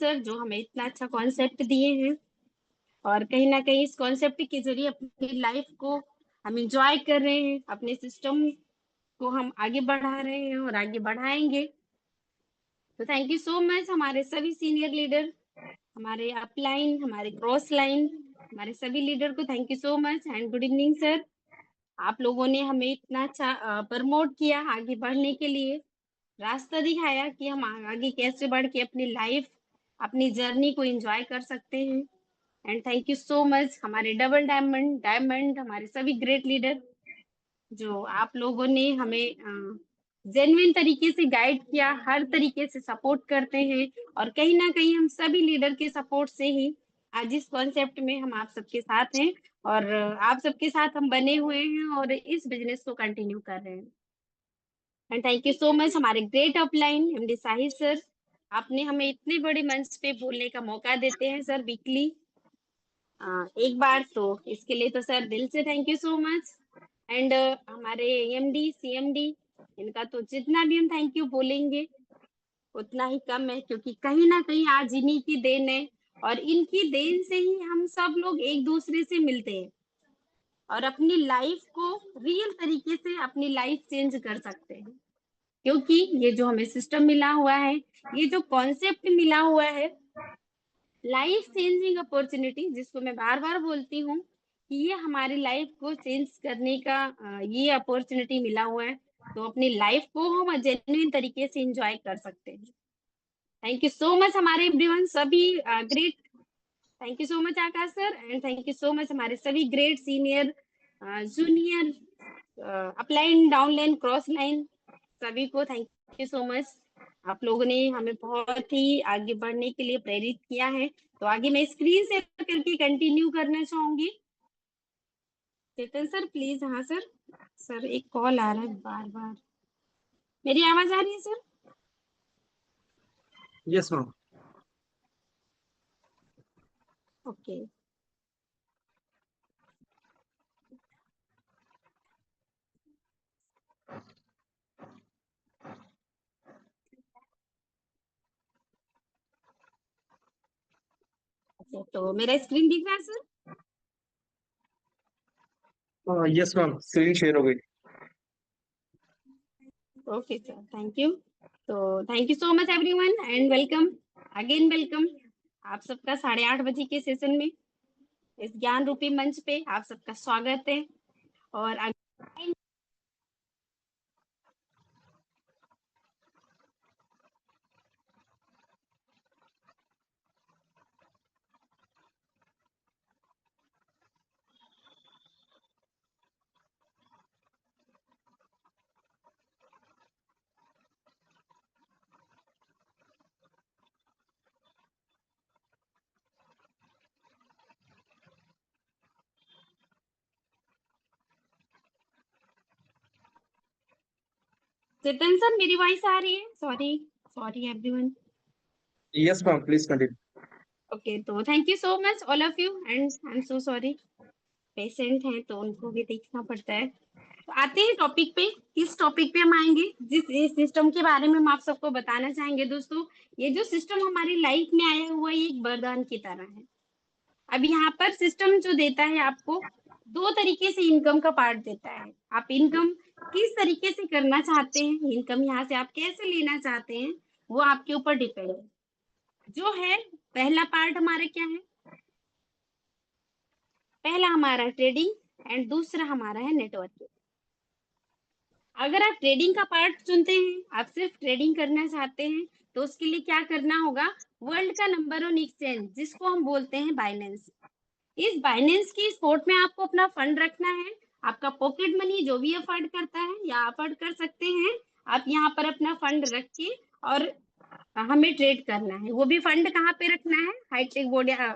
Sir जो हमें इतना अच्छा कॉन्सेप्ट दिए हैं, और कहीं ना कहीं इस कॉन्सेप्ट के जरिए अपनी लाइफ को हम इंजॉय कर रहे हैं, अपने सिस्टम को हम आगे बढ़ा रहे हैं और आगे बढ़ाएंगे। तो थैंक यू सो मच हमारे सभी सीनियर लीडर, हमारे अपलाइन, हमारे क्रॉस लाइन, हमारे सभी लीडर को thank you so much and good evening sir. आप लोगों ने हमें इतना अच्छा प्रमोट किया आगे बढ़ने के लिए, रास्ता दिखाया कि हम आगे कैसे बढ़ के अपनी लाइफ, अपनी जर्नी को एंजॉय कर सकते हैं। And thank you so much हमारे डबल डायमंड, हमारे सभी ग्रेट लीडर, जो आप लोगों ने हमें जेन्युइन तरीके से गाइड किया, हर तरीके से सपोर्ट करते हैं। और कहीं ना कहीं हम सभी लीडर के सपोर्ट से ही आज इस कॉन्सेप्ट में हम आप सबके साथ हैं, और आप सबके साथ हम बने हुए हैं और इस बिजनेस को कंटिन्यू कर रहे हैं। And thank you so much हमारे great upline MD Sahid sir, आपने हमें इतने बड़े मंच पे बोलने का मौका देते हैं सर वीकली एक बार, तो इसके लिए तो सर दिल से thank you so much. And हमारे एमडी सीएमडी, इनका तो जितना भी हम थैंक यू बोलेंगे उतना ही कम है, क्योंकि कहीं ना कहीं आज इन्हीं की देन है, और इनकी देन से ही हम सब लोग एक दूसरे से मिलते हैं और अपनी लाइफ को रियल तरीके से अपनी लाइफ चेंज कर सकते हैं। क्योंकि ये जो हमें सिस्टम मिला हुआ है, ये जो कॉन्सेप्ट मिला हुआ है, लाइफ चेंजिंग अपॉर्चुनिटी, जिसको मैं बार बार बोलती हूँ कि ये हमारी लाइफ को चेंज करने का ये अपॉर्चुनिटी मिला हुआ है, तो अपनी लाइफ को हम जेन्युइन तरीके से एंजॉय कर सकते हैं। थैंक यू सो मच हमारे एवरीवन, सभी great, thank you so much Akash sir, and thank you so much हमारे सभी great senior, junior, upline, downline, cross line, सभी को थैंक यू सो मच। आप लोगों ने हमें बहुत ही आगे बढ़ने के लिए प्रेरित किया है। तो आगे मैं स्क्रीन शेयर करके कंटिन्यू करना चाहूंगी। चेतन सर प्लीज। हाँ सर, सर एक कॉल आ रहा है बार बार, मेरी आवाज आ रही है सर? Yes ma'am. ओके। तो मेरा स्क्रीन दिख रहा है sir? Yes ma'am, screen share हो गई। Okay sir, thank you. तो thank you so much everyone and welcome, again welcome आप सबका 8:30 बजे के सेशन में, इस ज्ञान रूपी मंच पे आप सबका स्वागत है। और चेतन सर मेरी वॉइस आ रही है? Sorry, sorry everyone. Yes ma'am, please continue. Okay, तो thank you so much all of you and I am so sorry, patient हैं तो उनको भी देखना पड़ता है। तो आते हैं टॉपिक पे। किस टॉपिक पे हम आएंगे, जिस सिस्टम के बारे में हम आप सबको बताना चाहेंगे दोस्तों, ये जो सिस्टम हमारी लाइफ में आया हुआ है, ये एक वरदान की तरह है। अब यहाँ पर सिस्टम जो देता है आपको, दो तरीके से इनकम का पार्ट देता है। आप इनकम किस तरीके से करना चाहते हैं, इनकम यहाँ से आप कैसे लेना चाहते हैं, वो आपके ऊपर डिपेंड है। जो है पहला पार्ट हमारा क्या है, पहला हमारा ट्रेडिंग एंड दूसरा हमारा है नेटवर्किंग। अगर आप ट्रेडिंग का पार्ट चुनते हैं, आप सिर्फ ट्रेडिंग करना चाहते हैं, तो उसके लिए क्या करना होगा, वर्ल्ड का नंबर 1 एक्सचेंज जिसको हम बोलते हैं बाइनेंस, इस बाइनेंस की स्पोर्ट में आपको अपना फंड रखना है। आपका पॉकेट मनी जो भी अफोर्ड करता है या अफोर्ड कर सकते हैं, आप यहाँ पर अपना फंड रख के और हमें ट्रेड करना है। वो भी फंड कहाँ पे रखना है, हाईटेक बोर्ड या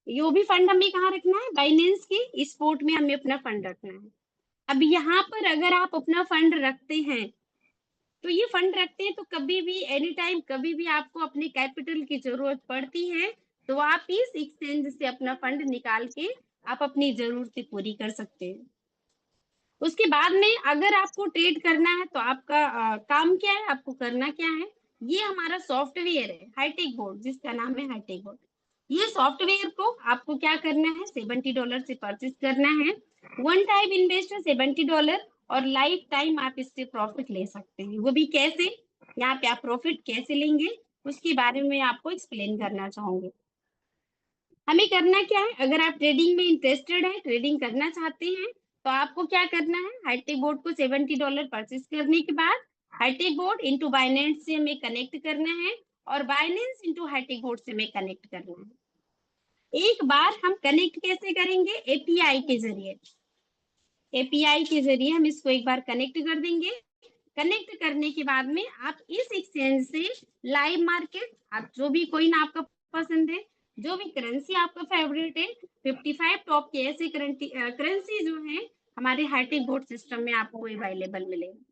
यो भी फंड हमें कहाँ रखना है, बाइनेंस की स्पोर्ट में हमें अपना फंड रखना है। अब यहाँ पर अगर आप अपना फंड रखते हैं, तो ये फंड रखते हैं तो कभी भी एनी टाइम कभी भी आपको अपने कैपिटल की जरूरत पड़ती है, तो आप इस एक्सचेंज से अपना फंड निकाल के आप अपनी जरूरतें पूरी कर सकते हैं। उसके बाद में अगर आपको ट्रेड करना है तो आपका काम क्या है, आपको करना क्या है, ये हमारा सॉफ्टवेयर है हाईटेक बोर्ड, जिसका नाम है हाईटेक बोर्ड। ये सॉफ्टवेयर को आपको क्या करना है, $70 से परचेज करना है। वन टाइम इन्वेस्टर $70, और लाइफ टाइम आप इससे प्रॉफिट ले सकते हैं। वो भी कैसे, यहाँ पे आप प्रॉफिट कैसे लेंगे उसके बारे में आपको एक्सप्लेन करना चाहूंगी। हमें करना क्या है, अगर आप ट्रेडिंग में इंटरेस्टेड है, ट्रेडिंग करना चाहते हैं, तो आपको क्या करना है, हाईटेक बोर्ड को $70 परचेज करने के बाद हाईटेक बोर्ड इंटू बाइनेंस से हमें कनेक्ट करना है, और बाइनेंस इंटू हाईटेक बोर्ड से हमें कनेक्ट करना है। एक बार हम कनेक्ट कैसे करेंगे, एपीआई के जरिए। एपीआई के जरिए हम इसको एक बार कनेक्ट कर देंगे। कनेक्ट करने के बाद में आप इस एक्सचेंज से लाइव मार्केट, आप जो भी कोइन आपका पसंद है, जो भी करेंसी आपका फेवरेट है, 55 टॉप के ऐसे करेंसी जो है हमारे हाईटेक बोर्ड सिस्टम में आपको अवेलेबल मिलेगा।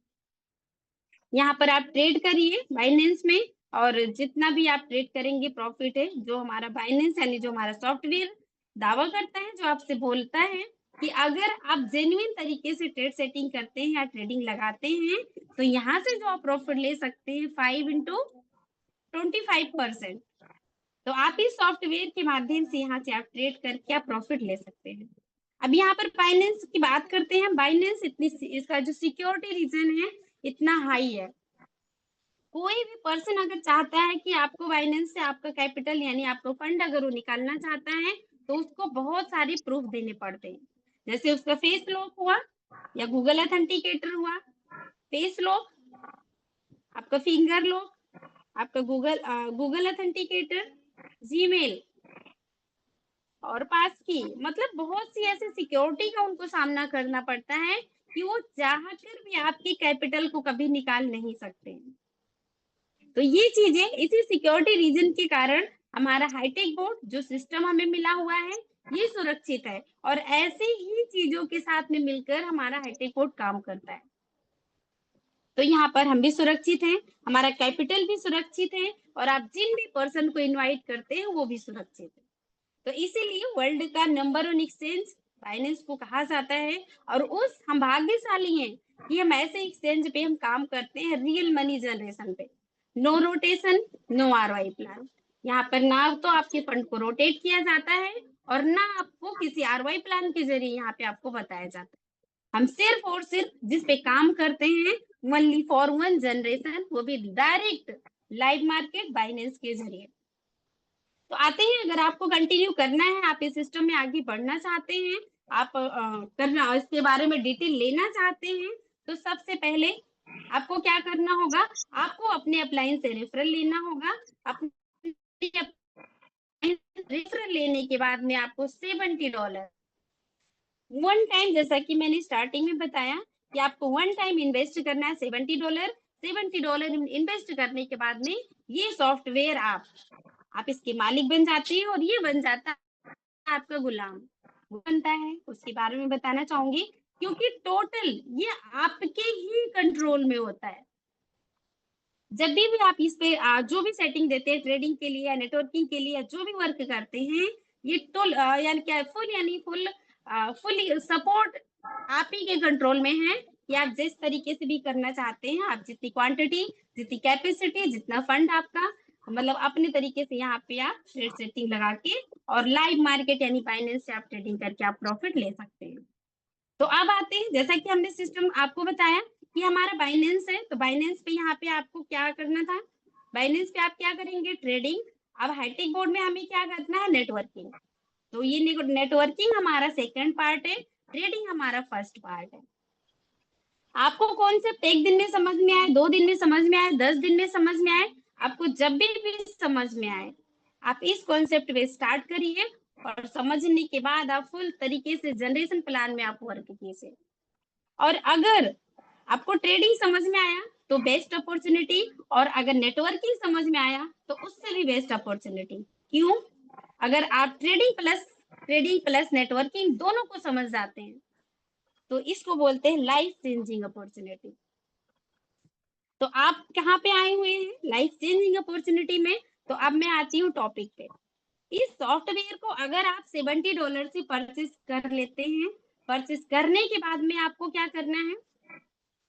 यहाँ पर आप ट्रेड करिए बाइनेंस में, और जितना भी आप ट्रेड करेंगे प्रॉफिट है, जो हमारा बाइनेंस यानी जो हमारा सॉफ्टवेयर दावा करता है, जो आपसे बोलता है कि अगर आप जेन्युइन तरीके से ट्रेड सेटिंग करते हैं या ट्रेडिंग लगाते हैं, तो यहाँ से जो आप प्रॉफिट ले सकते हैं 5 into 25%। तो आप इस सॉफ्टवेयर के माध्यम से यहाँ से आप ट्रेड करके आप प्रॉफिट ले सकते हैं। अब यहाँ पर बाइनेंस की बात करते हैं। बाइनेंस इतनी, इसका जो सिक्योरिटी रीजन है इतना हाई है। कोई भी पर्सन अगर चाहता है कि आपको बाइनेंस से आपका कैपिटल यानी आपको फंड अगर वो निकालना चाहता है, तो उसको बहुत सारे प्रूफ देने पड़ते हैं। जैसे उसका फेस लॉक हुआ, या गूगल अथेंटिकेटर हुआ। फेस लॉक, आपका फिंगर लॉक, आपका गूगल अथेंटिकेटर, जीमेल और पास की, मतलब बहुत सी ऐसे सिक्योरिटी का उनको सामना करना पड़ता है कि वो चाहकर भी आपके कैपिटल को कभी निकाल नहीं सकते। तो ये चीजें, इसी सिक्योरिटी रीजन के कारण हमारा हाईटेक बोर्ड जो सिस्टम हमें मिला हुआ है ये सुरक्षित है, और ऐसे ही चीजों के साथ में मिलकर हमारा हाईटेक बोर्ड काम करता है। तो यहाँ पर हम भी सुरक्षित हैं, हमारा कैपिटल भी सुरक्षित है, और आप जिन भी पर्सन को इनवाइट करते हैं वो भी सुरक्षित है। तो इसीलिए वर्ल्ड का नंबर 1 एक्सचेंज बाइनेंस को कहा जाता है। और उस हम भाग्यशाली हैं कि हम ऐसे एक्सचेंज पे हम काम करते हैं रियल मनी जनरेशन पे। No rotation, no ROI plan. यहाँ पर ना तो आपके फंड को रोटेट किया जाता है, और ना आपको किसी आरओआई प्लान के जरिए यहाँ पे आपको बताया जाता है। हम सिर्फ और सिर्फ जिस पे काम करते हैं ओनली फॉर वन जनरेशन, वो भी डायरेक्ट लाइव मार्केट बाइनेंस के जरिए। तो आते हैं, अगर आपको कंटिन्यू करना है, आप इस सिस्टम में आगे बढ़ना चाहते हैं, आप करना इसके बारे में डिटेल लेना चाहते हैं, तो सबसे पहले आपको क्या करना होगा, आपको अपने अपलाइन से रेफरल लेना होगा। अपने रेफरल लेने के बाद में आपको $70 वन टाइम, जैसा कि मैंने स्टार्टिंग में बताया कि आपको वन टाइम इन्वेस्ट करना है $70। $70 इन्वेस्ट करने के बाद में ये सॉफ्टवेयर आप इसके मालिक बन जाते हैं, और ये बन जाता है आपका गुलाम। वो बनता है उसके बारे में बताना चाहूंगी, क्योंकि टोटल ये आपके ही कंट्रोल में होता है। जब भी आप इस पे जो भी सेटिंग देते हैं ट्रेडिंग के लिए या नेटवर्किंग के लिए, या जो भी वर्क करते हैं, ये टोल यानी क्या फुल, यानी फुल सपोर्ट आप ही के कंट्रोल में है कि आप जिस तरीके से भी करना चाहते हैं, आप जितनी क्वांटिटी, जितनी कैपेसिटी, जितना फंड आपका, मतलब अपने तरीके से यहाँ पे आप ट्रेड सेटिंग लगा के और लाइव मार्केट यानी फाइनेंस से आप ट्रेडिंग करके आप प्रॉफिट ले सकते हैं। तो अब आते हैं, जैसा कि हमने सिस्टम आपको बताया कि हमारा बाइनेंस है, तो बाइनेंस पे यहाँ पे आपको क्या करना था, बाइनेंस पे आप क्या करेंगे, ट्रेडिंग। अब हाईटेक बोर्ड में हमें क्या करना है, नेटवर्किंग। तो ये नेटवर्किंग हमारा सेकंड पार्ट है, ट्रेडिंग हमारा फर्स्ट पार्ट है। आपको कॉन्सेप्ट एक दिन में समझ में आए, 2 दिन में समझ में आए, 10 दिन में समझ में आए, आपको जब भी समझ में आए, आप इस कॉन्सेप्ट पे स्टार्ट करिए, और समझने के बाद आप फुल तरीके से जनरेशन प्लान में आप वर्क कीजिए। और अगर आपको ट्रेडिंग समझ में आया तो बेस्ट अपॉर्चुनिटी, और अगर नेटवर्किंग समझ में आया तो उससे भी बेस्ट अपॉर्चुनिटी। क्यों, अगर आप ट्रेडिंग प्लस नेटवर्किंग दोनों को समझ जाते हैं, तो इसको बोलते हैं लाइफ चेंजिंग अपॉर्चुनिटी। तो आप कहाँ पे आए हुए हैं, लाइफ चेंजिंग अपॉर्चुनिटी में। तो अब मैं आती हूँ टॉपिक पे। इस सॉफ्टवेयर को अगर आप $70 से परचेज कर लेते हैं, परचेज करने के बाद में आपको क्या करना है,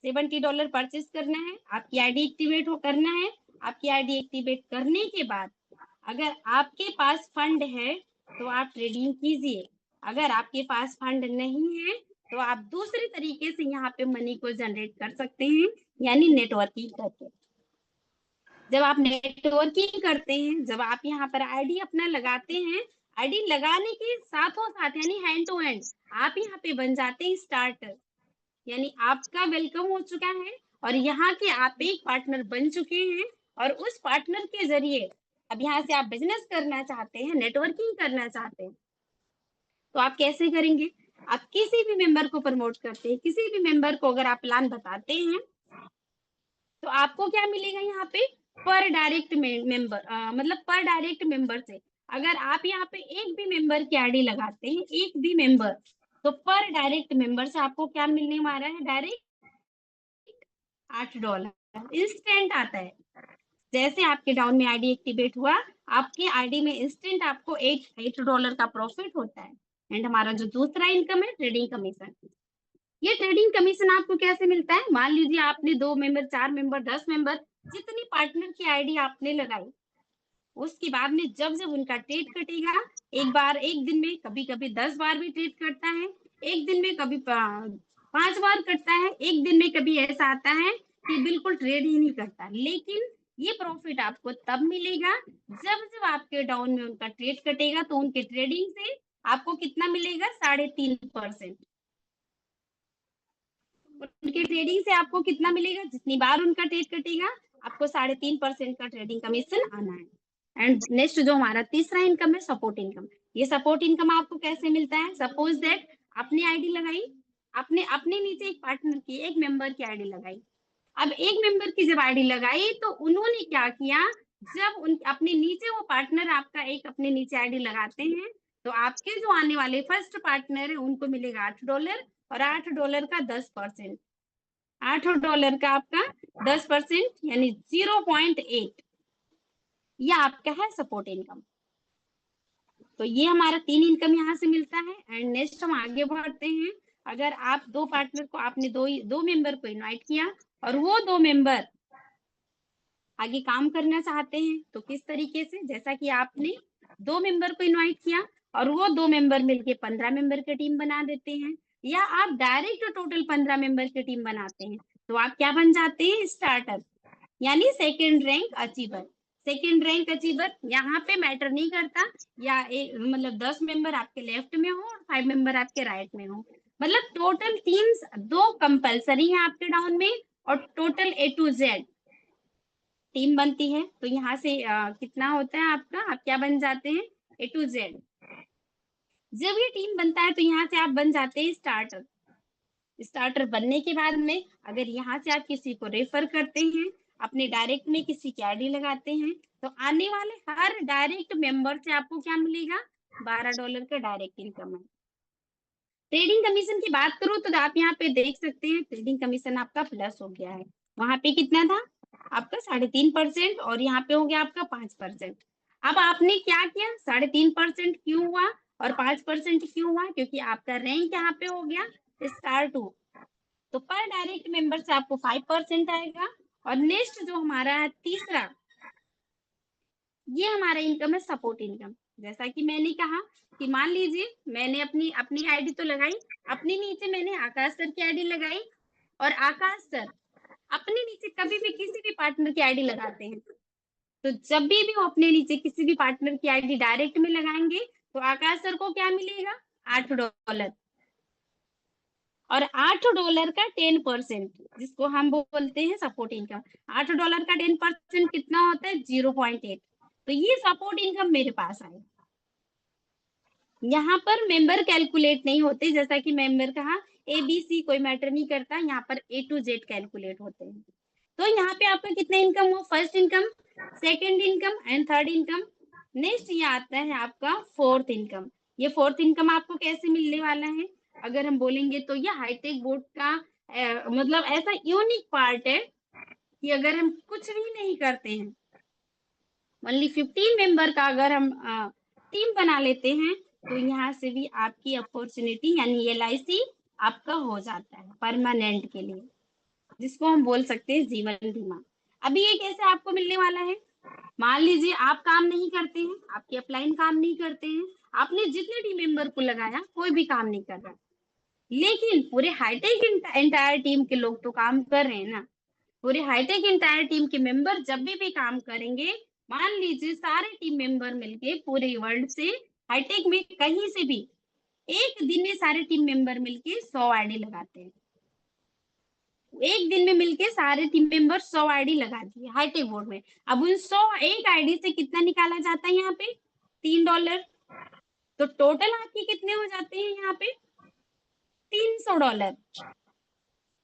$70 परचेज करना है, आपकी आईडी एक्टिवेट हो करना है, आपकी आईडी एक्टिवेट करने के बाद अगर आपके पास फंड है तो आप ट्रेडिंग कीजिए, अगर आपके पास फंड नहीं है तो आप दूसरे तरीके से यहाँ पे मनी को जनरेट कर सकते हैं, यानी नेटवर्किंग करके। जब आप नेटवर्किंग करते हैं, जब आप यहाँ पर आईडी अपना लगाते हैं, आईडी लगाने के साथों साथ यानी हैंड टू हैंड आप यहाँ पे बन जाते हैं स्टार्टर, यानी आपका वेलकम हो चुका है और यहाँ के आप एक पार्टनर बन चुके हैं। और उस पार्टनर के जरिए अब यहाँ से आप बिजनेस करना चाहते हैं, नेटवर्किंग करना चाहते हैं, तो आप कैसे करेंगे? आप किसी भी मेंबर को प्रमोट करते हैं, किसी भी मेंबर को अगर आप प्लान बताते हैं तो आपको क्या मिलेगा यहाँ पे? पर डायरेक्ट मेंबर, मतलब पर डायरेक्ट मेंबर से अगर आप यहाँ पे एक भी मेंबर की आईडी लगाते हैं, एक भी मेंबर, तो पर डायरेक्ट मेंबर से आपको क्या मिलने वाला है? डायरेक्ट $8 इंस्टेंट आता है। जैसे आपके डाउन में आईडी एक्टिवेट हुआ, आपके आईडी में इंस्टेंट आपको $8 का प्रॉफिट होता है। एंड हमारा जो दूसरा इनकम है ट्रेडिंग कमीशन, ये ट्रेडिंग कमीशन आपको कैसे मिलता है? मान लीजिए आपने 2 मेंबर, 4 मेंबर, 10 मेंबर, जितनी पार्टनर की आईडी आपने लगाई, उसके बाद में जब जब उनका ट्रेड कटेगा, एक बार एक दिन में कभी कभी 10 बार भी ट्रेड करता है, एक दिन में कभी 5 बार करता है, एक दिन में कभी ऐसा आता है कि बिल्कुल ट्रेड ही नहीं करता। लेकिन ये प्रॉफिट आपको तब मिलेगा जब जब आपके डाउन में उनका ट्रेड कटेगा, तो उनके ट्रेडिंग से आपको कितना मिलेगा? 3.5%। उनके ट्रेडिंग से आपको कितना मिलेगा? जितनी बार उनका ट्रेड कटेगा आपको 3.5% का ट्रेडिंग कमीशन आना है। एंड नेक्स्ट जो हमारा तीसरा इनकम है, सपोर्ट इनकम। ये सपोर्ट इनकम आपको कैसे मिलता है? सपोज दैट आपने आईडी लगाई, आपने अपने नीचे एक पार्टनर की, एक मेंबर की आईडी लगाई। अब एक मेंबर की जब आईडी लगाई तो उन्होंने क्या किया, जब उन अपने नीचे वो पार्टनर आपका एक अपने नीचे आईडी लगाते हैं, तो आपके जो आने वाले फर्स्ट पार्टनर है उनको मिलेगा $8, और $8 का 10%, $8 का आपका 10% यानी 0.8, ये आपका है सपोर्ट इनकम। तो ये हमारा 3 इनकम यहाँ से मिलता है। एंड नेक्स्ट हम आगे बढ़ते हैं। अगर आप दो पार्टनर को, आपने दो मेंबर को इनवाइट किया और वो 2 मेंबर आगे काम करना चाहते हैं, तो किस तरीके से? जैसा कि आपने 2 मेंबर को इनवाइट किया और वो 2 मेंबर मिलके 15 मेंबर की टीम बना देते हैं, या आप डायरेक्ट टोटल 15 मेंबर की टीम बनाते हैं, तो आप क्या बन जाते हैं? स्टार्टर, यानी second rank achiever. Second rank achiever यहाँ पे मैटर नहीं करता, या मतलब 10 मेंबर आपके लेफ्ट में हो और 5 मेंबर आपके राइट में हो, मतलब टोटल टीम्स 2 कंपलसरी है आपके डाउन में, और total A to Z team बनती है। तो यहाँ से कितना होता है आपका? आप क्या बन जाते हैं? A to Z। जब ये टीम बनता है तो यहाँ से आप बन जाते हैं स्टार्टर। स्टार्टर बनने के बाद में अगर यहाँ से आप किसी को रेफर करते हैं, अपने डायरेक्ट में किसी की आईडी लगाते हैं, तो आने वाले हर डायरेक्ट मेंबर से आपको क्या मिलेगा? $12 का डायरेक्ट इनकम है। ट्रेडिंग कमीशन की बात करूं तो आप यहाँ पे देख सकते हैं ट्रेडिंग कमीशन आपका प्लस हो गया है। वहां पे कितना था आपका? 3.5%, और यहाँ पे हो गया आपका 5%। अब आपने क्या किया? 3.5% क्यों हुआ और 5% क्यों हुआ? क्योंकि आपका रैंक यहाँ पे हो गया स्टार 2, तो पर डायरेक्ट मेंबर से आपको 5% आएगा। और नेक्स्ट जो हमारा है तीसरा, ये हमारा इनकम है सपोर्ट इनकम। जैसा कि मैंने कहा कि मान लीजिए मैंने अपनी अपनी आईडी तो लगाई, अपने नीचे मैंने आकाश सर की आईडी लगाई, और आकाश सर अपने नीचे कभी भी किसी भी पार्टनर की आईडी लगाते हैं, तो जब भी वो अपने नीचे किसी भी पार्टनर की आईडी डायरेक्ट में लगाएंगे, तो आकाश सर को क्या मिलेगा? $8। और $8 का 10%, जिसको हम बोलते हैं सपोर्ट इनकम। $8 का 10% कितना होता है? 0.8। तो ये सपोर्ट इनकम मेरे पास आए। यहाँ पर मेंबर कैलकुलेट नहीं होते, जैसा कि मेंबर कहा ABC कोई मैटर नहीं करता, यहाँ पर A to Z कैलकुलेट होते हैं। तो यहाँ पे आपका कितना इनकम हो? First income, second income and third income. Next ये आता है आपका फोर्थ इनकम। ये फोर्थ इनकम आपको कैसे मिलने वाला है? अगर हम बोलेंगे तो ये हाईटेक बोर्ड का मतलब ऐसा यूनिक पार्ट है कि अगर हम कुछ भी नहीं करते हैं, ओनली 15 मेंबर का अगर हम टीम बना लेते हैं, तो यहाँ से भी आपकी अपॉर्चुनिटी यानी LIC आपका हो जाता है परमानेंट के लिए, जिसको हम बोल सकते हैं जीवन बीमा। अभी ये कैसे आपको मिलने वाला है? मान लीजिए आप काम नहीं करते हैं, आपके अपलाइन काम नहीं करते हैं, आपने जितने टीम मेंबर को लगाया कोई भी काम नहीं कर रहा, लेकिन पूरे हाईटेक एंटायर टीम के लोग तो काम कर रहे हैं ना। पूरे हाईटेक एंटायर टीम के मेंबर जब भी काम करेंगे, मान लीजिए सारे टीम मेंबर मिलके पूरे वर्ल्ड से हाईटेक में कहीं से भी एक दिन में सारे टीम मेंबर मिलके 100 आईडी लगाते हैं। एक दिन में मिलके सारे टीम मेंबर 100 आईडी लगा दिए हाईटेक बोर्ड में। अब उन 100 एक आईडी से कितना निकाला जाता है यहाँ पे? $3। तो टोटल आपके कितने हो जाते हैं यहाँ पे? $300।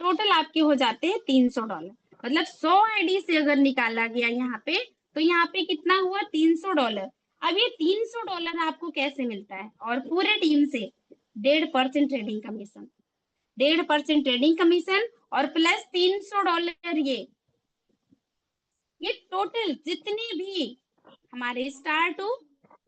टोटल आपके हो जाते हैं $300। मतलब 100 आईडी से अगर निकाला गया यहाँ पे, तो यहाँ पे कितना हुआ? $300। अब ये $300 आपको कैसे मिलता है? और पूरे टीम से 1.5% ट्रेडिंग कमीशन, 1.5% ट्रेडिंग कमीशन और प्लस $300 ये टोटल जितने भी हमारे स्टार टू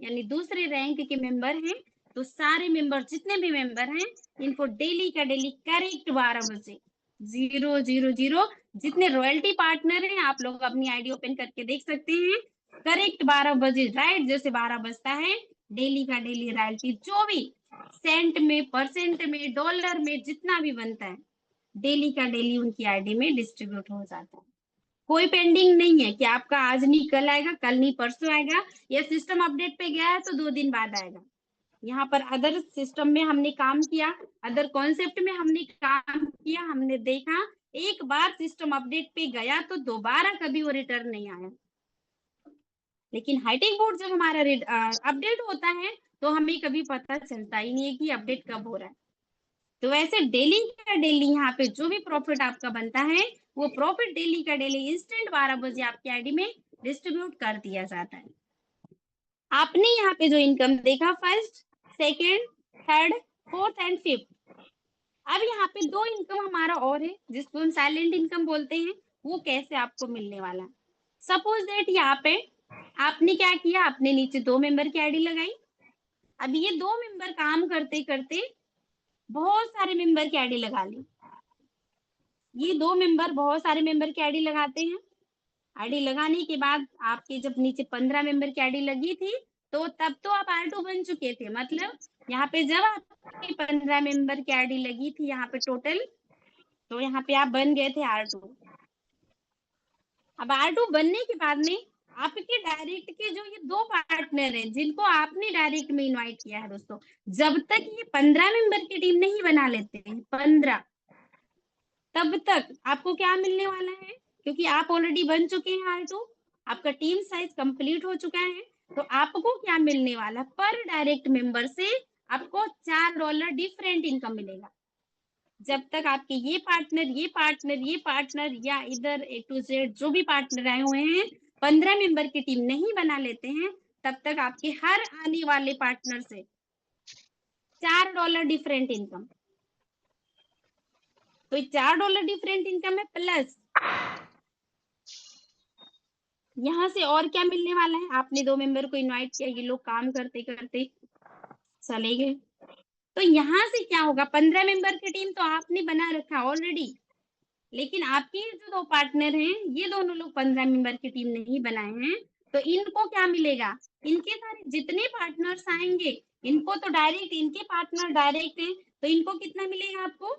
यानी दूसरे रैंक के मेंबर हैं, तो सारे मेंबर जितने भी मेंबर हैं इनको डेली का डेली करेक्ट 12 बजे 000 जितने रॉयल्टी पार्टनर हैं, आप लोग अपनी आईडी ओपन करके देख सकते हैं, करेक्ट 12 बजे राइट जैसे 12 बजता है, डेली का डेली रॉयल्टी जो भी सेंट में, परसेंट में, डॉलर में जितना भी बनता है, डेली का डेली उनकी आईडी में डिस्ट्रीब्यूट हो जाता है। कोई पेंडिंग नहीं है कि आपका आज नहीं कल आएगा, कल नहीं परसों आएगा, या सिस्टम अपडेट पे गया है तो 2 दिन बाद आएगा। यहाँ पर अदर सिस्टम में हमने काम किया, अदर कॉन्सेप्ट में हमने काम किया, हमने देखा एक बार सिस्टम अपडेट पे गया तो दोबारा कभी वो रिटर्न नहीं आया। लेकिन हाईटेक बोर्ड जब हमारा अपडेट होता है तो हमें कभी पता चलता ही नहीं है कि अपडेट कब हो रहा है। तो वैसे डेली का डेली यहाँ पे जो भी प्रॉफिट आपका बनता है, वो प्रॉफिट डेली का डेली इंस्टेंट 12 बजे आपकी आईडी में डिस्ट्रीब्यूट कर दिया जाता है। आपने यहाँ पे जो इनकम देखा first, second, third, fourth and fifth, अब यहाँ पे 2 इनकम हमारा और है जिसको हम साइलेंट इनकम बोलते हैं। वो कैसे आपको मिलने वाला? सपोज दैट यहाँ पे आपने क्या किया, आपने नीचे 2 मेंबर की आईडी लगाई। अब ये 2 मेंबर काम करते करते बहुत सारे मेंबर की आईडी लगा ली। ये 2 मेंबर बहुत सारे मेंबर की आईडी लगाते हैं। आईडी लगाने के बाद आपके जब नीचे 15 मेंबर की आईडी लगी थी, तो तब तो आप R2 बन चुके थे। मतलब यहाँ पे जब आपकी 15 मेंबर की आईडी लगी थी यहाँ पे टोटल, तो यहाँ पे आप बन गए थे R2। अब R2 बनने के बाद में आपके डायरेक्ट के जो ये 2 पार्टनर हैं जिनको आपने डायरेक्ट में इनवाइट किया है दोस्तों, जब तक ये 15 मेंबर की टीम नहीं बना लेते हैं 15, तब तक आपको क्या मिलने वाला है? क्योंकि आप ऑलरेडी बन चुके हैं R2, आपका टीम साइज कंप्लीट हो चुका है, तो आपको क्या मिलने वाला? पर डायरेक्ट मेंबर से आपको $4 डिफरेंट इनकम मिलेगा। जब तक आपके ये पार्टनर, ये पार्टनर, ये पार्टनर या इधर A to Z जो भी पार्टनर आए हुए हैं 15 मेंबर की टीम नहीं बना लेते हैं, तब तक आपके हर आने वाले पार्टनर से $4 डिफरेंट इनकम। तो $4 डिफरेंट इनकम है, प्लस यहाँ से और क्या मिलने वाला है? आपने 2 मेंबर को इनवाइट किया, ये लोग काम करते करते चले गए, तो यहाँ से क्या होगा? 15 मेंबर की टीम तो आपने बना रखा ऑलरेडी, लेकिन आपके जो 2 पार्टनर हैं ये दोनों लोग 15 मेंबर की टीम नहीं बनाए हैं, तो इनको क्या मिलेगा? इनके सारे जितने पार्टनर्स आएंगे इनको तो डायरेक्ट, इनके पार्टनर डायरेक्ट हैं, तो इनको कितना मिलेगा? आपको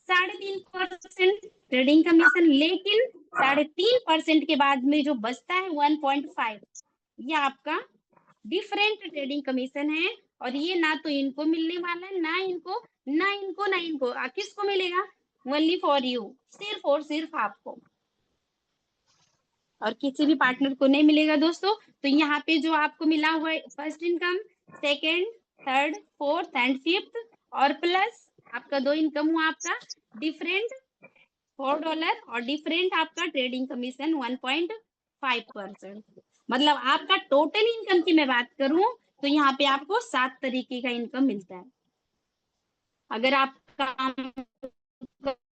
3.5% ट्रेडिंग कमीशन। लेकिन 3.5% के बाद में जो बचता है 1.5, ये आपका डिफरेंट ट्रेडिंग कमीशन है, और ये ना तो इनको मिलने वाला है, ना इनको किसको मिलेगा? ओनली फॉर यू, सिर्फ और सिर्फ आपको, और किसी भी पार्टनर को नहीं मिलेगा दोस्तों। तो यहाँ पे जो आपको मिला हुआ है first income, second, third, fourth and fifth, और प्लस आपका 2 इनकम हुआ आपका डिफरेंट $4 और डिफरेंट आपका ट्रेडिंग कमीशन 1.5%। मतलब आपका टोटल इनकम की मैं बात करूं तो यहाँ पे आपको 7 तरीके का इनकम मिलता है। अगर आप काम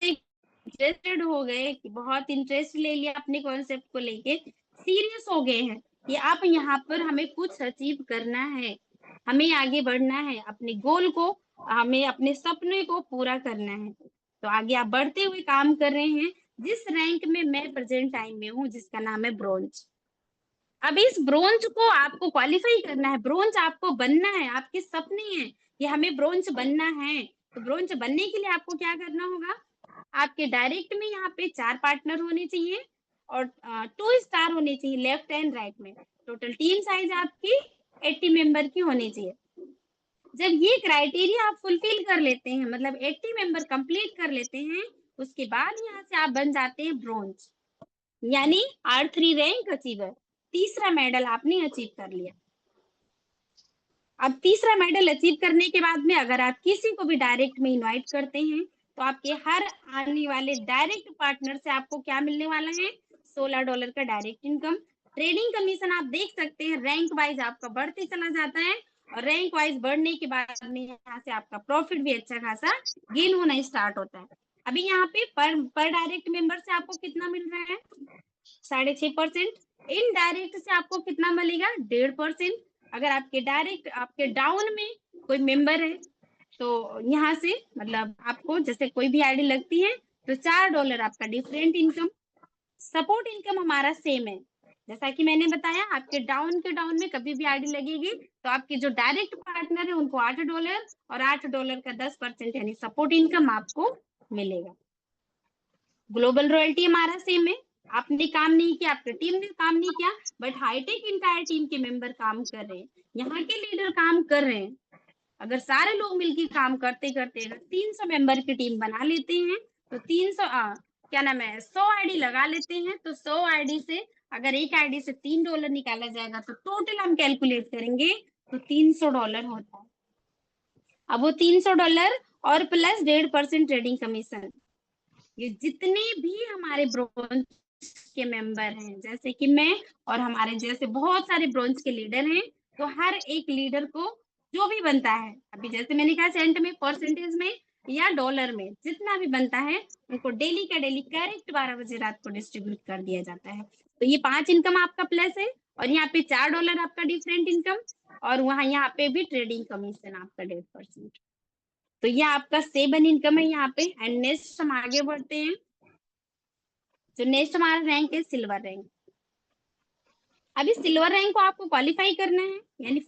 इंटरेस्टेड हो गए कि बहुत इंटरेस्ट ले लिया अपने कॉन्सेप्ट को लेके, सीरियस हो गए हैं कि आप यहाँ पर हमें कुछ अचीव करना है, हमें आगे बढ़ना है, अपने गोल को, हमें अपने सपने को पूरा करना है, तो आगे आप बढ़ते हुए काम कर रहे हैं, जिस रैंक में मैं प्रेजेंट टाइम में हूँ, जिसका नाम है ब्रोंज। अब इस ब्रोंज को आपको क्वालिफाई करना है, ब्रोंज आपको बनना है, आपके सपने हैं कि हमें ब्रोंज बनना है। तो ब्रोंज बनने के लिए आपको क्या करना होगा, आपके डायरेक्ट में यहाँ पे 4 पार्टनर होने चाहिए और 2 स्टार होने चाहिए लेफ्ट एंड राइट में। टोटल टीम साइज आपकी 80 मेंबर की होनी चाहिए। जब ये क्राइटेरिया आप फुलफिल कर लेते हैं, मतलब 80 मेंबर कंप्लीट कर लेते हैं, उसके बाद यहाँ से आप बन जाते हैं ब्रोंज, यानी R3 रैंक अचीवर। तीसरा मेडल आपने अचीव कर लिया। अब तीसरा मेडल अचीव करने के बाद में अगर आप किसी को भी डायरेक्ट में इनवाइट करते हैं, तो आपके हर आने वाले डायरेक्ट पार्टनर से आपको क्या मिलने वाला है, $16 का डायरेक्ट इनकम। ट्रेडिंग कमीशन आप देख सकते हैं रैंक वाइज आपका बढ़ते चला जाता है, और रैंक वाइज बढ़ने के बाद में यहाँ से आपका प्रॉफिट भी अच्छा खासा गेन होना स्टार्ट होता है। अभी यहाँ पे पर डायरेक्ट मेंबर से आपको कितना मिल रहा है, 6.5%। इनडायरेक्ट से आपको कितना मिलेगा, 1.5%। अगर आपके डायरेक्ट आपके डाउन में कोई मेंबर है, तो यहाँ से मतलब आपको जैसे कोई भी आईडी लगती है तो $4 आपका डिफरेंट इनकम। सपोर्ट इनकम हमारा सेम है, जैसा कि मैंने बताया आपके डाउन के डाउन में कभी भी आईडी लगेगी तो आपके जो डायरेक्ट पार्टनर है उनको $8 और $8 का 10% यानी सपोर्ट इनकम आपको मिलेगा। ग्लोबल रॉयल्टी हमारा सेम है, आपने काम नहीं किया, आपकी टीम ने काम नहीं किया, बट हाईटेक इंटायर टीम के मेंबर काम कर रहे हैं, यहाँ के लीडर काम कर रहे हैं। अगर सारे लोग मिलकर काम करते करते अगर 300 मेंबर की टीम बना लेते हैं, तो 300 क्या नाम है 100 आईडी लगा लेते हैं, तो 100 आईडी से अगर एक आईडी से $3 निकाला जाएगा तो टोटल हम कैलकुलेट करेंगे तो $300 होता है। अब वो $300 और प्लस 1.5% ट्रेडिंग कमीशन, ये जितने भी हमारे ब्रोंज के मेंबर हैं, जैसे कि मैं और हमारे जैसे बहुत सारे ब्रोंज के लीडर हैं, तो हर एक लीडर को जो भी बनता है, अभी जैसे मैंने कहा सेंट में, परसेंटेज में या डॉलर में, जितना भी बनता है उनको डेली का डेली करेक्ट 12 बजे रात को डिस्ट्रीब्यूट कर दिया जाता है। तो ये 5 इनकम आपका प्लस है, और यहाँ पे $4 आपका डिफरेंट इनकम, और वहां यहाँ पे भी ट्रेडिंग कमीशन आपका 1.5%। तो ये आपका 7 इनकम है यहाँ पे। एंड नेक्स्ट हम आगे बढ़ते हैं, जो नेक्स्ट हमारा रैंक है सिल्वर रैंक। अभी सिल्वर रैंक को आपको क्वालिफाई करना है, यानी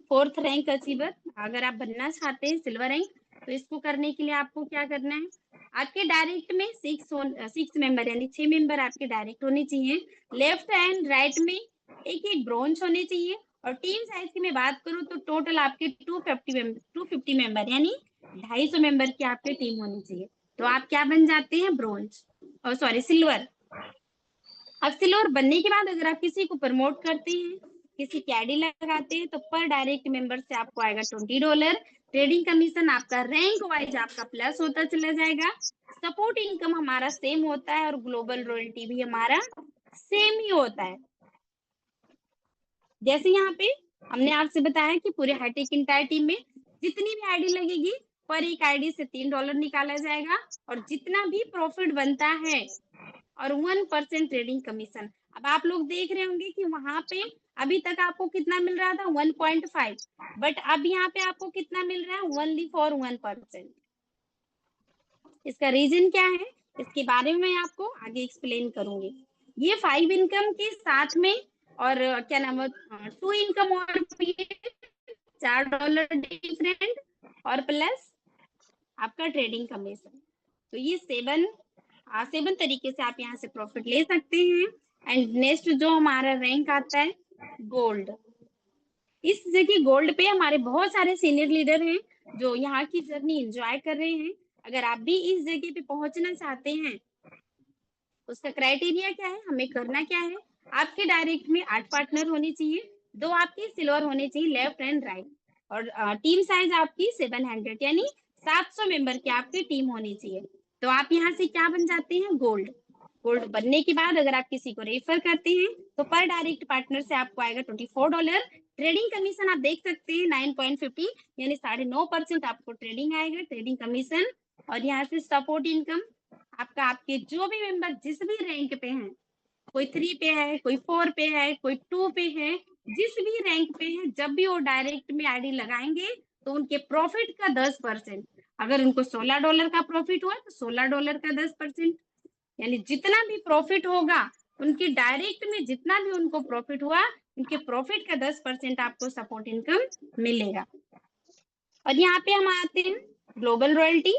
फोर्थ रैंक अचीवर अगर आप बनना चाहते हैं सिल्वर रैंक, तो इसको करने के लिए आपको क्या करना है, आपके डायरेक्ट में 6 मेंबर यानी 6 मेंबर आपके डायरेक्ट होने चाहिए, लेफ्ट एंड राइट में एक एक ब्रोंज होने चाहिए, और टीम साइज की मैं बात करूं तो टोटल आपके 250 मेंबर यानी 250 मेंबर की आपकी टीम होनी चाहिए। तो आप क्या बन जाते हैं, ब्रोंज, और सॉरी सिल्वर। अब सिल्वर बनने के बाद अगर आप किसी को प्रमोट करते हैं, किसी की आईडी लगाते हैं, तो पर डायरेक्ट मेंबर से आपको आएगा $20। ट्रेडिंग कमीशन आपका रैंक वाइज आपका प्लस होता चला जाएगा। सपोर्ट इनकम हमारा सेम होता है, और ग्लोबल रॉयल्टी भी हमारा सेम ही होता है। जैसे यहाँ पे हमने आपसे बताया कि पूरे हाईटेक इंटायर टीम में जितनी भी आईडी लगेगी, पर एक आईडी से $3 निकाला जाएगा, और जितना भी प्रॉफिट बनता है और 1% ट्रेडिंग कमीशन। अब आप लोग देख रहे होंगे कि वहां पे अभी तक आपको कितना मिल रहा था, 1.5, बट अब यहाँ पे आपको कितना मिल रहा है, ओनली फॉर 1%। इसका रीजन क्या है, इसके बारे में मैं आपको आगे एक्सप्लेन करूंगी। ये 5 इनकम के साथ में, और क्या नाम है 2 इनकम और भी है, $4 डिफरेंट, और प्लस आपका ट्रेडिंग कमीशन। तो ये 7 तरीके से आप यहाँ से प्रॉफिट ले सकते हैं। एंड नेक्स्ट जो हमारा रैंक आता है गोल्ड। इस जगह गोल्ड पे हमारे बहुत सारे सीनियर लीडर हैं जो यहाँ की जर्नी एंजॉय कर रहे हैं। अगर आप भी इस जगह पे पहुंचना चाहते हैं, उसका क्राइटेरिया क्या है, हमें करना क्या है, आपके डायरेक्ट में 8 पार्टनर होने चाहिए, 2 आपके सिल्वर होने चाहिए लेफ्ट एंड राइट, और टीम साइज आपकी 700 यानी 700 मेंबर की आपकी टीम होनी चाहिए। तो आप यहाँ से क्या बन जाते हैं, गोल्ड। गोल्ड बनने के बाद अगर आप किसी को रेफर करते हैं, तो पर डायरेक्ट पार्टनर से आपको आएगा $24। ट्रेडिंग कमीशन आप देख सकते हैं 9.50 यानी 9.5% आपको ट्रेडिंग आएगा, ट्रेडिंग कमीशन। और यहाँ से सपोर्ट इनकम आपका, आपके जो भी मेंबर जिस भी रैंक पे हैं, कोई 3 पे है, कोई 4 पे है, कोई 2 पे है, जिस भी रैंक पे है, जब भी वो डायरेक्ट में आईडी लगाएंगे तो उनके प्रॉफिट का 10%, अगर उनको $16 का प्रॉफिट हुआ तो $16 का 10%, यानी जितना भी प्रॉफिट होगा उनके डायरेक्ट में, जितना भी उनको प्रॉफिट हुआ उनके प्रॉफिट का 10% आपको सपोर्ट इनकम मिलेगा। और यहाँ पे हम आते हैं ग्लोबल रॉयल्टी।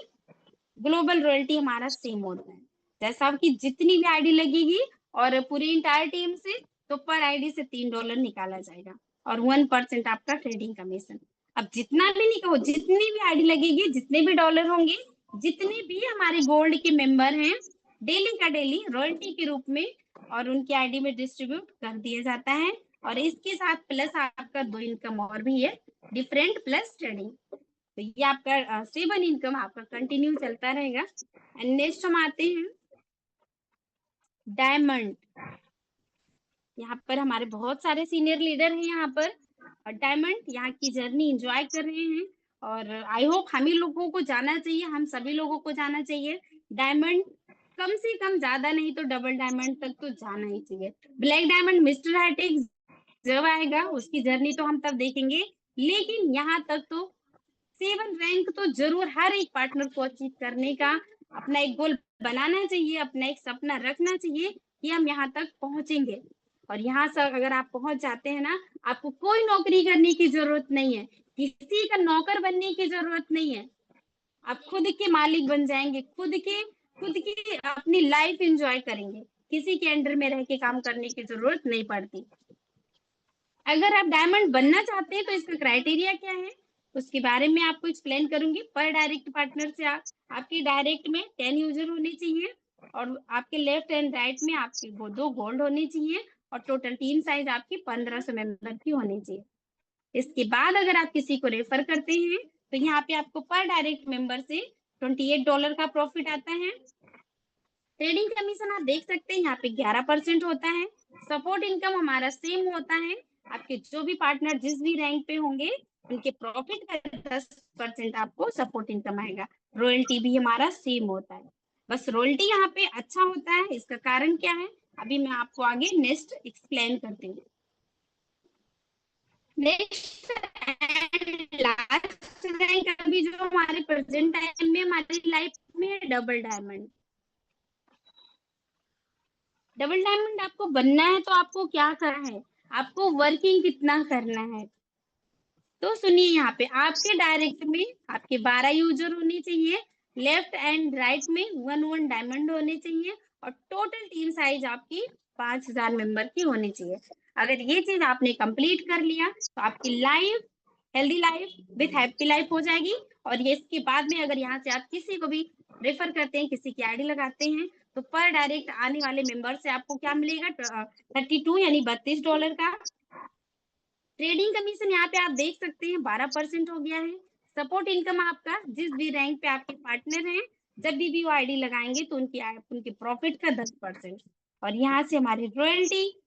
ग्लोबल रॉयल्टी हमारा सेम होता है, जैसा कि जितनी भी आईडी लगेगी और पूरी इंटायर टीम से, तो पर आईडी से $3 निकाला जाएगा और 1% आपका ट्रेडिंग कमीशन। अब जितना भी निकालो, जितनी भी आईडी लगेगी, जितने भी डॉलर होंगे, जितने भी हमारे गोल्ड के मेंबर हैं, डेली का डेली रॉयल्टी के रूप में और उनकी आईडी में डिस्ट्रीब्यूट कर दिया जाता है। और इसके साथ प्लस आपका 2 इनकम और भी है, डिफरेंट प्लस ट्रेडिंग। तो ये आपका 7 इनकम आपका कंटिन्यू चलता रहेगा। एंड नेक्स्ट हम आते हैं डायमंड। यहाँ पर हमारे बहुत सारे सीनियर लीडर हैं यहाँ पर, और डायमंड यहाँ की जर्नी एंजॉय कर रहे हैं। और आई होप हम ही लोगों को जाना चाहिए, हम सभी लोगों को जाना चाहिए डायमंड, कम से कम, ज्यादा नहीं तो डबल डायमंड तक तो जाना ही चाहिए। ब्लैक डायमंड मिस्टर हाईटेक जब आएगा उसकी जर्नी तो हम तब देखेंगे, लेकिन यहाँ तक तो 7 रैंक तो जरूर हर एक पार्टनर को अचीव करने का अपना एक गोल बनाना चाहिए, अपना एक सपना रखना चाहिए कि हम यहाँ तक पहुंचेंगे। और यहाँ से अगर आप पहुंच जाते हैं ना, आपको कोई नौकरी करने की जरूरत नहीं है, किसी का नौकर बनने की जरूरत नहीं है, आप खुद के मालिक बन जाएंगे, खुद की अपनी लाइफ एंजॉय करेंगे, किसी के अंडर में रह के काम करने की जरूरत नहीं पड़ती। अगर आप डायमंड बनना चाहते हैं तो इसका क्राइटेरिया क्या है, उसके बारे में आपको एक्सप्लेन करूंगी। पर डायरेक्ट पार्टनर से आपके डायरेक्ट में 10 यूजर होने चाहिए, और आपके लेफ्ट एंड राइट में आपके वो 2 गोल्ड होने चाहिए, और टोटल टीम साइज आपकी 1500 मेंबर की होनी चाहिए। इसके बाद अगर आप किसी को रेफर करते हैं तो यहाँ पे आपको पर डायरेक्ट मेंबर से $28 का प्रॉफिट आता है। ट्रेडिंग कमीशन आप देख सकते हैं यहाँ पे 11% होता है। सपोर्ट इनकम हमारा सेम होता है, आपके जो भी पार्टनर जिस भी रैंक पे होंगे उनके प्रॉफिट का 10% आपको सपोर्ट इनकम आएगा। रॉयल्टी भी हमारा सेम होता है, बस रॉयल्टी यहाँ पे अच्छा होता है, इसका कारण क्या है अभी मैं आपको आगे नेक्स्ट एक्सप्लेन करती हूँ। नेक्स्ट एंड लास्ट रैंक अभी जो हमारे प्रेजेंट टाइम में हमारी लाइफ में है डबल डायमंड। डबल डायमंड आपको बनना है तो आपको क्या करना है, आपको वर्किंग कितना करना है। तो सुनिए, यहाँ पे आपके डायरेक्ट में आपके 12 यूजर होने चाहिए, लेफ्ट एंड राइट में 1 डायमंड होने चाहिए, और टोटल टीम साइज आपकी 5000 मेंबर की होनी चाहिए। अगर ये चीज आपने कंप्लीट कर लिया तो आपकी life healthy life with happy life हो जाएगी। और ये इसके बाद में अगर यहाँ से आप किसी को भी रेफर करते हैं, किसी की आईडी लगाते हैं, तो पर डायरेक्ट आने वाले मेंबर से आपको क्या मिलेगा, 32 यानी $32 का ट्रेडिंग कमीशन। यहाँ पे आप देख सकते हैं 12% हो गया है। सपोर्ट इनकम आपका जिस भी रैंक पे आपके पार्टनर हैं, जब भी वो आईडी लगाएंगे तो उनके प्रॉफिट का 10%। और यहाँ से हमारी रॉयल्टी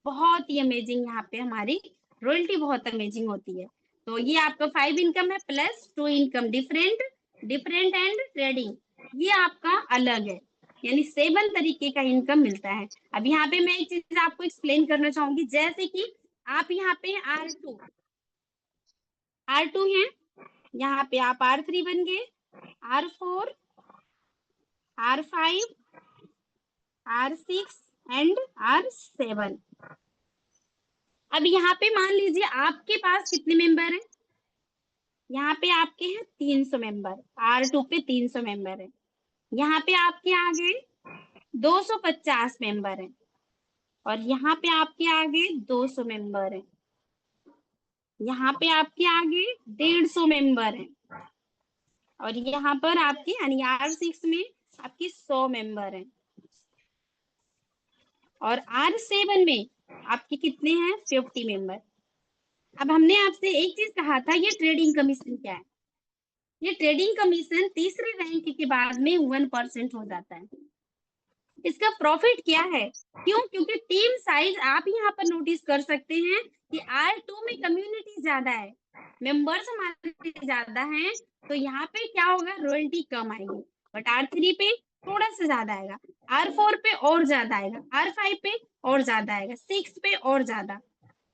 बहुत ही अमेजिंग, यहाँ पे हमारी रॉयल्टी बहुत अमेजिंग होती है। तो ये आपका 5 इनकम है plus 2 income different and trading, ये आपका अलग है, यानी 7 तरीके का इनकम मिलता है। अब यहाँ पे मैं एक चीज आपको एक्सप्लेन करना चाहूंगी, जैसे कि आप यहाँ पे R2 हैं, यहाँ पे आप R3 बन गए, R4, R5, R6 and R7। अब यहाँ पे मान लीजिए आपके पास कितने मेंबर हैं, यहाँ पे आपके हैं 300 मेंबर, R2 पे 300 मेंबर है, यहाँ पे आपके आ गए 250 मेंबर हैं, और यहाँ पे आपके आगे 200 मेंबर हैं, यहाँ पे आपके आगे 150 मेंबर हैं, और यहाँ पर आपके यानी R6 में आपके 100 मेंबर हैं, और R7 में आपके कितने हैं 50 मेंबर। अब हमने आपसे एक चीज कहा था, ये ट्रेडिंग कमीशन क्या है, ये ट्रेडिंग कमीशन तीसरे रैंक के बाद में 1% हो जाता है। इसका प्रॉफिट क्या है, क्यों, क्योंकि टीम साइज आप यहाँ पर नोटिस कर सकते हैं कि R2 में कम्युनिटी ज्यादा है, मेंबर्स हमारे ज्यादा हैं, तो यहाँ पे क्या होगा, रॉयल्टी कम आएगी। बट R3 पे थोड़ा सा ज्यादा आएगा, R4 पे और ज्यादा आएगा, R5 पे और ज्यादा आएगा, 6 पे और ज्यादा,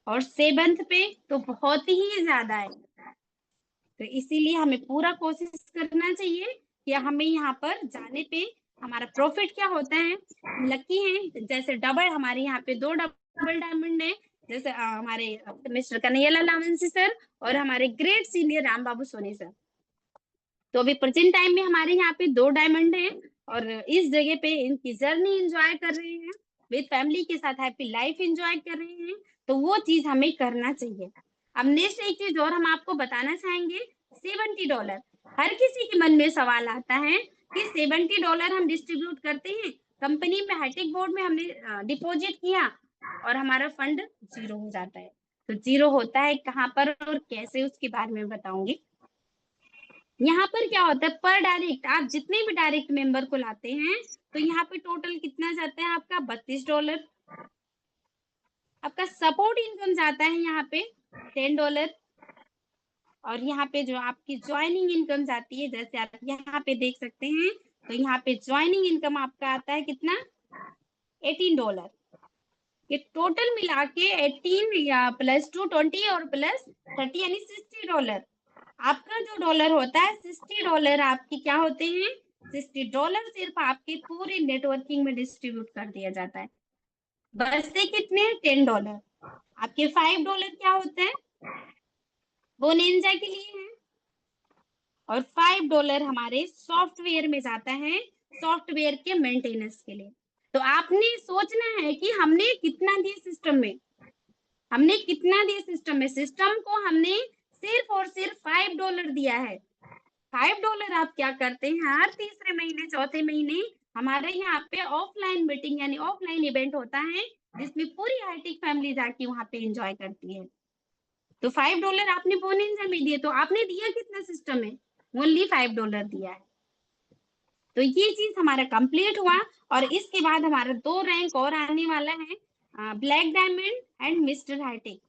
और 7th पे तो बहुत ही ज्यादा आएगा। तो इसीलिए हमें पूरा कोशिश करना चाहिए कि हमें यहाँ पर जाने पे हमारा प्रॉफिट क्या होता है। लकी है जैसे डबल, हमारे यहाँ पे 2 डबल डायमंड है, जैसे हमारे मिस्टर कन्हैयालाल लावंशी सर और हमारे ग्रेट सीनियर राम बाबू सोनी सर। तो अभी प्रेजेंट टाइम में हमारे यहाँ पे 2 डायमंड है और इस जगह पे इनकी जर्नी एंजॉय कर रहे हैं, विद फैमिली के साथ हैप्पी लाइफ एंजॉय कर रहे हैं। तो वो चीज हमें करना चाहिए। अब नेक्स्ट एक चीज और हम आपको बताना चाहेंगे, $70। हर किसी के मन में सवाल आता है कि $70 हम डिस्ट्रीब्यूट करते हैं कंपनी में, हाईटेक बोर्ड में हमने डिपॉजिट किया और हमारा फंड जीरो हो जाता है। तो जीरो होता है कहाँ पर और कैसे, उसके बारे में बताऊंगी। यहाँ पर क्या होता है, पर डायरेक्ट आप जितने भी डायरेक्ट मेंबर को लाते हैं तो यहाँ पे टोटल कितना जाता है आपका $32। आपका सपोर्ट इनकम जाता है यहाँ पे $10। और यहाँ पे जो आपकी ज्वाइनिंग इनकम जाती है, जैसे आप यहाँ पे देख सकते हैं, तो यहाँ पे ज्वाइनिंग इनकम आपका आता है कितना, $18। ये टोटल मिला के 18 या +2 20 और +30 यानी $60। आपका जो डॉलर होता है $60 आपके क्या होते हैं, $60 सिर्फ आपके पूरे नेटवर्किंग में डिस्ट्रीब्यूट कर दिया जाता है। बचते कितने, $10। आपके $5 क्या होते हैं, वो निंजा के लिए है, और $5 हमारे सॉफ्टवेयर में जाता है, सॉफ्टवेयर के मेंटेनेंस के लिए। तो आपने सोचना है कि हमने कितना दिया सिस्टम में, हमने कितना दिया सिस्टम में, सिस्टम को हमने सिर्फ और सिर्फ $5 दिया है। $5 आप क्या करते हैं, हर तीसरे महीने चौथे महीने हमारे यहाँ पे ऑफलाइन मीटिंग यानी ऑफलाइन इवेंट होता है, जिसमें पूरी हाईटेक फैमिली जाके वहां पे एंजॉय करती है। तो $5 आपने बोनिंजा में दिए, तो आपने दिया कितना सिस्टम में, ओनली $5 दिया है। तो ये चीज हमारा कंप्लीट हुआ और इसके बाद हमारा 2 रैंक और आने वाला है, black diamond and mister hitech.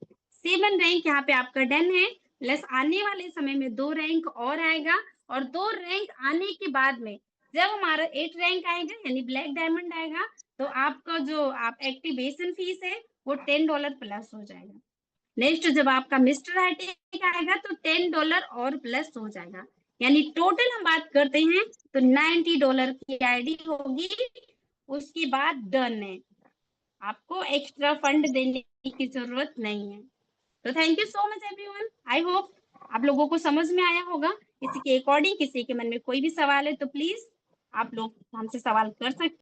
7 rank यहाँ पे आपका डन है, प्लस आने वाले समय में 2 रैंक और आएगा, और 2 रैंक आने के बाद में जब हमारा 8 रैंक आएगा यानी ब्लैक डायमंड आएगा, तो आपका जो आप एक्टिवेशन फीस है वो $10 प्लस हो जाएगा। नेक्स्ट जब आपका मिस्टर हाईटेक आएगा तो $10 और प्लस हो जाएगा, यानी टोटल हम बात करते हैं तो $90 की आईडी होगी। उसके बाद डन है, आपको एक्स्ट्रा फंड देने की जरूरत नहीं है। तो thank you so much everyone, I hope आप लोगों को समझ में आया होगा। इसी के अकॉर्डिंग किसी के मन में कोई भी सवाल है तो प्लीज आप लोग हमसे सवाल कर सकते